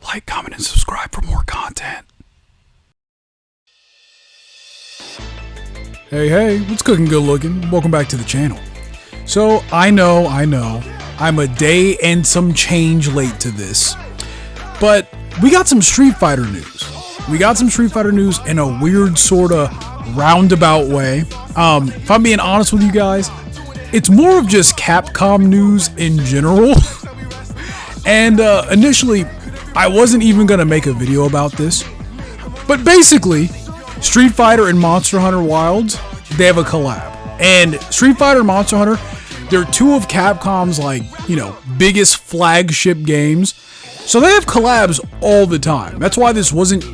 Like, comment, and subscribe for more content. Hey, what's cooking, good looking? Welcome back to the channel. So, I know, I'm a day and some change late to this, but we got some Street Fighter news. We got some Street Fighter news in a weird sort of roundabout way. If I'm being honest with you guys, it's more of just Capcom news in general. And initially, I wasn't even going to make a video about this, but basically, Street Fighter and Monster Hunter Wilds, they have a collab. And Street Fighter and Monster Hunter, they're two of Capcom's, biggest flagship games. So they have collabs all the time. That's why this wasn't,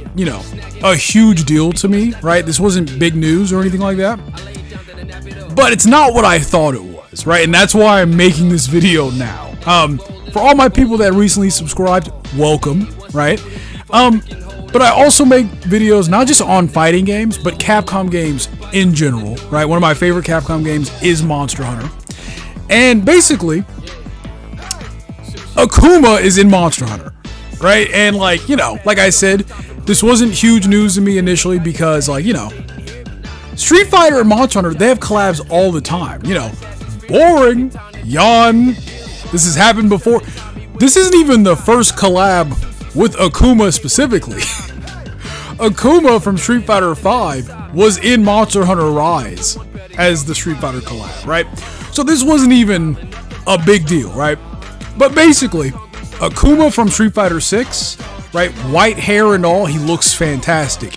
a huge deal to me, right? This wasn't big news or anything like that. But it's not what I thought it was, right? And that's why I'm making this video now. For all my people that recently subscribed, welcome, right? But I also make videos not just on fighting games, but Capcom games in general, right? One of my favorite Capcom games is Monster Hunter. And basically, Akuma is in Monster Hunter, right? And like I said, this wasn't huge news to me initially because Street Fighter and Monster Hunter, they have collabs all the time. Boring, yawn. This has happened before. This isn't even the first collab with Akuma specifically. Akuma from Street Fighter V was in Monster Hunter Rise as the Street Fighter collab, right? So this wasn't even a big deal, right? But basically, Akuma from Street Fighter 6, right? White hair and all, he looks fantastic.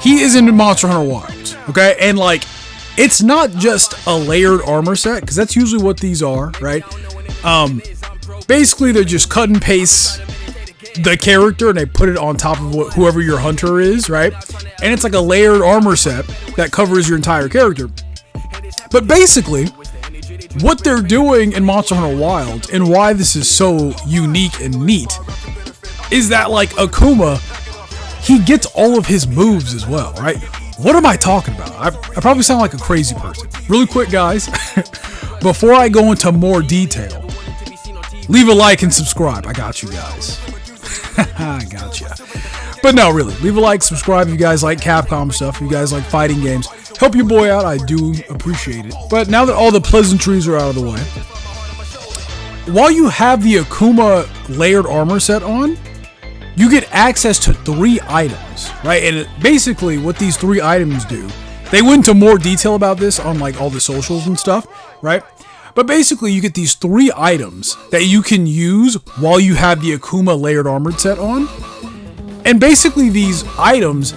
He is in Monster Hunter Wilds, okay? And it's not just a layered armor set, because that's usually what these are, right? Basically, they're just cut and paste the character and they put it on top of whoever your hunter is, right? And it's like a layered armor set that covers your entire character. But basically, what they're doing in Monster Hunter Wilds and why this is so unique and neat is that Akuma, he gets all of his moves as well, right? What am I talking about? I probably sound like a crazy person. Really quick, guys, before I go into more detail, leave a like and subscribe. I got you guys. I got you. But no, really, leave a like, subscribe if you guys like Capcom stuff, if you guys like fighting games. Help your boy out, I do appreciate it. But now that all the pleasantries are out of the way, while you have the Akuma layered armor set on, you get access to 3 items, right? And basically what these 3 items do, they went into more detail about this on all the socials and stuff, right? But basically you get these 3 items that you can use while you have the Akuma layered armored set on. And basically these items,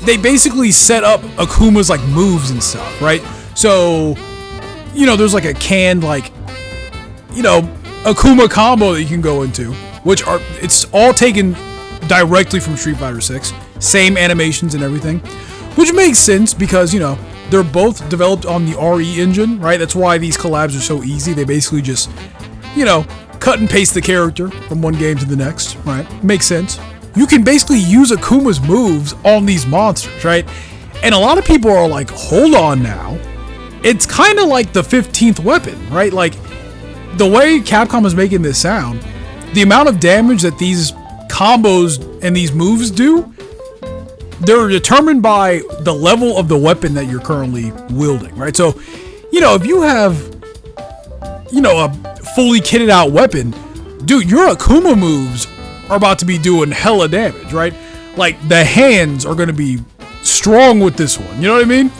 they basically set up Akuma's moves and stuff, right? So, there's a canned Akuma combo that you can go into, it's all taken directly from Street Fighter 6, same animations and everything, which makes sense because, they're both developed on the RE engine, right? That's why these collabs are so easy. They basically just, cut and paste the character from one game to the next, right? Makes sense. You can basically use Akuma's moves on these monsters, right? And a lot of people are like, hold on now. It's kind of like the 15th weapon, right? The way Capcom is making this sound, the amount of damage that these combos and these moves do, they're determined by the level of the weapon that you're currently wielding, right? So, if you have, a fully kitted out weapon, dude, your Akuma moves are about to be doing hella damage, right? The hands are going to be strong with this one, you know what I mean?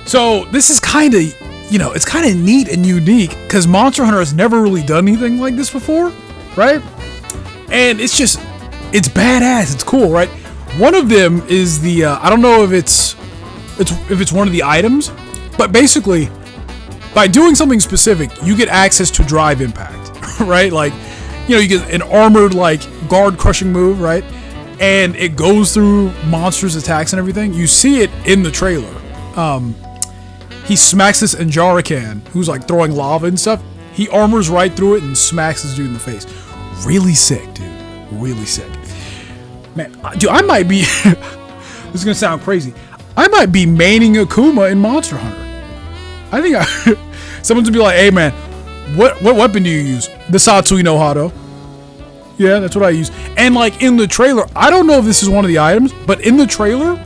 So, this is kind of, it's kind of neat and unique because Monster Hunter has never really done anything like this before, right? And it's badass, it's cool, right? One of them is the, I don't know if it's one of the items, but basically, by doing something specific, you get access to Drive Impact, right? You get an armored, guard crushing move, right? And it goes through monsters' attacks and everything. You see it in the trailer. He smacks this Anjarakan, who's throwing lava and stuff. He armors right through it and smacks this dude in the face. Really sick, dude. Really sick. Man, dude, I might be... this is gonna sound crazy. I might be maining Akuma in Monster Hunter. I think someone's gonna be like, hey man, what weapon do you use? The Satsui no Hado. Yeah, that's what I use. And like in the trailer, I don't know if this is one of the items, but in the trailer,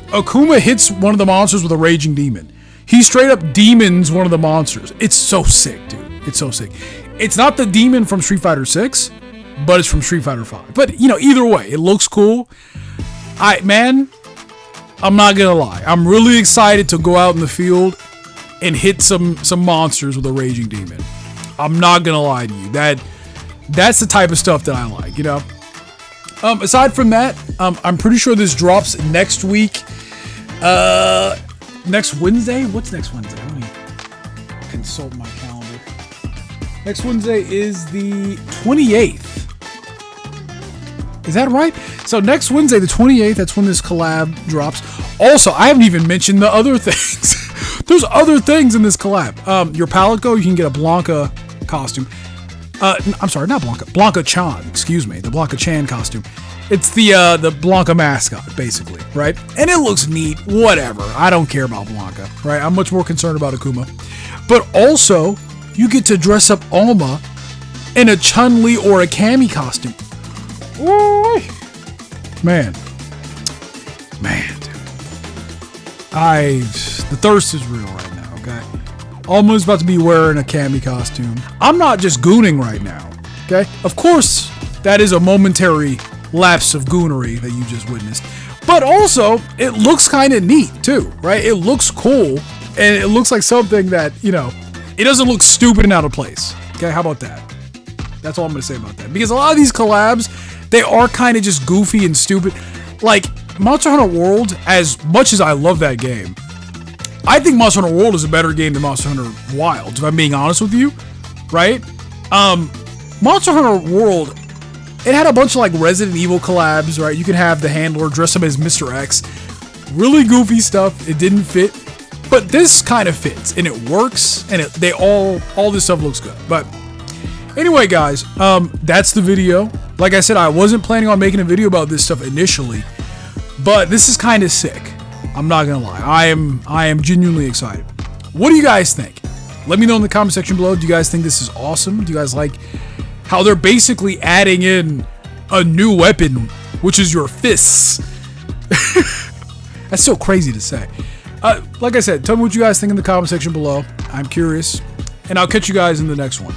Akuma hits one of the monsters with a raging demon. He straight up demons one of the monsters. It's so sick, dude. It's so sick. It's not the demon from Street Fighter 6, but it's from Street Fighter 5. But, you know, either way, it looks cool. Man, I'm not gonna lie. I'm really excited to go out in the field and hit some monsters with a raging demon. I'm not gonna lie to you. That's the type of stuff that I like, you know? Aside from that, I'm pretty sure this drops next week. Next Wednesday? What's next Wednesday? Let me consult my calendar. Next Wednesday is the 28th. Is that right? So next Wednesday, the 28th, that's when this collab drops. Also, I haven't even mentioned the other things. There's other things in this collab. Your Palico, you can get a Blanca costume. I'm sorry, not Blanca. Blanca-chan, excuse me. The Blanca-chan costume. It's the Blanca mascot, basically, right? And it looks neat, whatever. I don't care about Blanca, right? I'm much more concerned about Akuma. But also, you get to dress up Alma in a Chun-Li or a Cammy costume. Ooh, man, dude. The thirst is real right now, okay? Almost about to be wearing a Cammy costume. I'm not just gooning right now, okay? Of course, that is a momentary lapse of goonery that you just witnessed. But also, it looks kind of neat, too, right? It looks cool, and it looks like something that, you know, it doesn't look stupid and out of place, okay? How about that? That's all I'm going to say about that. Because a lot of these collabs, they are kind of just goofy and stupid. Like, Monster Hunter World, as much as I love that game, I think Monster Hunter World is a better game than Monster Hunter Wilds, if I'm being honest with you, right? Monster Hunter World, it had a bunch of like Resident Evil collabs, right? You can have the handler dress up as Mr. X. Really goofy stuff. It didn't fit. But this kind of fits, and it works, and all this stuff looks good. But anyway, guys, that's the video. Like I said, I wasn't planning on making a video about this stuff initially, but this is kind of sick. I'm not gonna lie. I am genuinely excited. What do you guys think? Let me know in the comment section below. Do you guys think this is awesome? Do you guys like how they're basically adding in a new weapon, which is your fists? That's so crazy to say. Like I said, tell me what you guys think in the comment section below. I'm curious, and I'll catch you guys in the next one.